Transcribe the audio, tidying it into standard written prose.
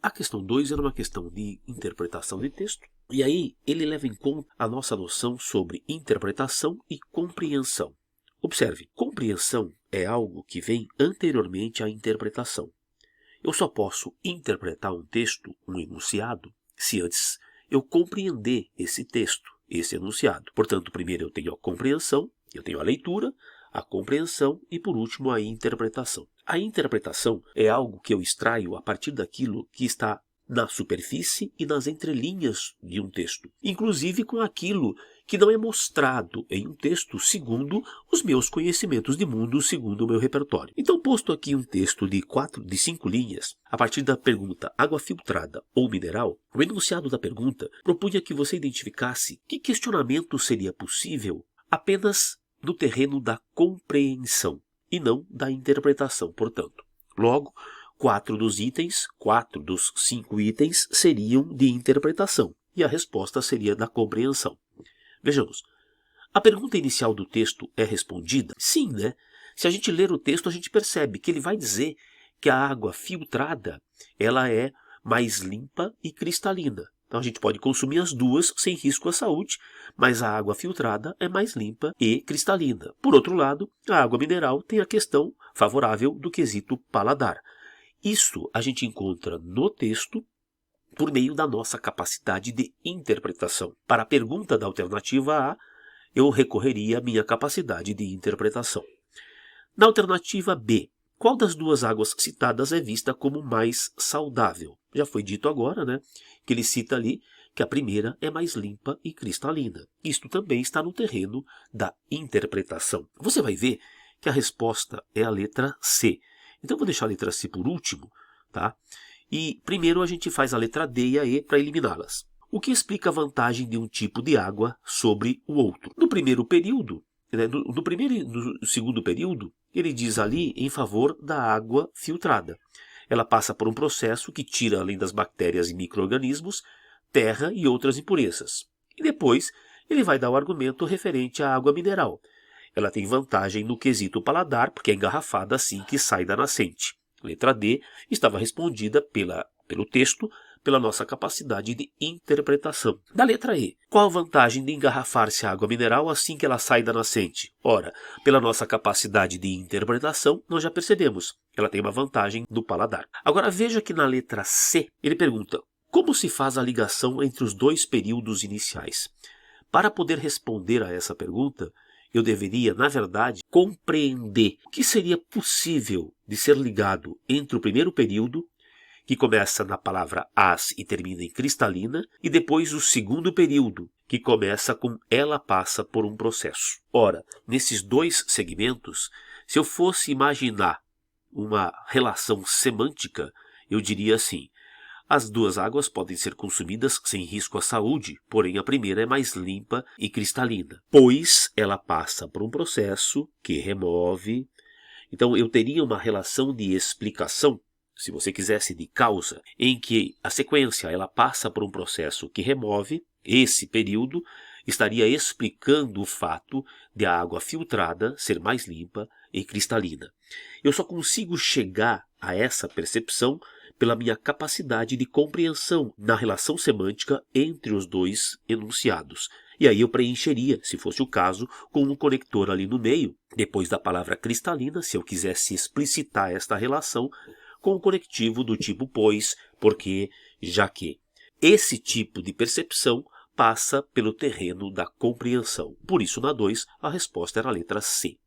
A questão 2 era uma questão de interpretação de texto, e aí ele leva em conta a nossa noção sobre interpretação e compreensão. Observe, compreensão é algo que vem anteriormente à interpretação. Eu só posso interpretar um texto, um enunciado, se antes eu compreender esse texto, esse enunciado. Portanto, primeiro eu tenho a compreensão, eu tenho a leitura, a compreensão e, por último, a interpretação. A interpretação é algo que eu extraio a partir daquilo que está na superfície e nas entrelinhas de um texto, inclusive com aquilo que não é mostrado em um texto segundo os meus conhecimentos de mundo, segundo o meu repertório. Então, posto aqui um texto de 5 linhas, a partir da pergunta água filtrada ou mineral, o enunciado da pergunta propunha que você identificasse que questionamento seria possível apenas no terreno da compreensão e não da interpretação, portanto. Logo, 4 dos 5 itens seriam de interpretação e a resposta seria da compreensão. Vejamos, a pergunta inicial do texto é respondida? Sim, né? Se a gente ler o texto, a gente percebe que ele vai dizer que a água filtrada ela é mais limpa e cristalina. Então a gente pode consumir as duas sem risco à saúde, mas a água filtrada é mais limpa e cristalina. Por outro lado, a água mineral tem a questão favorável do quesito paladar. Isso a gente encontra no texto por meio da nossa capacidade de interpretação. Para a pergunta da alternativa A, eu recorreria à minha capacidade de interpretação. Na alternativa B, qual das duas águas citadas é vista como mais saudável? Já foi dito agora, né, que ele cita ali que a primeira é mais limpa e cristalina. Isto também está no terreno da interpretação. Você vai ver que a resposta é a letra C. Então, eu vou deixar a letra C por último, tá? E primeiro a gente faz a letra D e a E para eliminá-las. O que explica a vantagem de um tipo de água sobre o outro? No primeiro período, né, no primeiro e no segundo período, ele diz ali em favor da água filtrada. Ela passa por um processo que tira, além das bactérias e micro-organismos, terra e outras impurezas. E depois ele vai dar o argumento referente à água mineral. Ela tem vantagem no quesito paladar, porque é engarrafada assim que sai da nascente. Letra D estava respondida pelo texto, pela nossa capacidade de interpretação. Da letra E, qual a vantagem de engarrafar-se a água mineral assim que ela sai da nascente? Ora, pela nossa capacidade de interpretação, nós já percebemos. Ela tem uma vantagem no paladar. Agora veja que na letra C, ele pergunta, como se faz a ligação entre os dois períodos iniciais? Para poder responder a essa pergunta, eu deveria, na verdade, compreender o que seria possível de ser ligado entre o primeiro período, que começa na palavra as e termina em cristalina, e depois o segundo período, que começa com ela passa por um processo. Ora, nesses dois segmentos, se eu fosse imaginar uma relação semântica, eu diria assim, as duas águas podem ser consumidas sem risco à saúde, porém a primeira é mais limpa e cristalina, pois ela passa por um processo que remove. Então eu teria uma relação de explicação, se você quisesse de causa, em que a sequência ela passa por um processo que remove, esse período estaria explicando o fato de a água filtrada ser mais limpa e cristalina. Eu só consigo chegar a essa percepção pela minha capacidade de compreensão na relação semântica entre os dois enunciados. E aí eu preencheria, se fosse o caso, com um conector ali no meio, depois da palavra cristalina, se eu quisesse explicitar esta relação, com o conectivo do tipo pois, porque, já que. Esse tipo de percepção passa pelo terreno da compreensão. Por isso, na 2, a resposta era a letra C.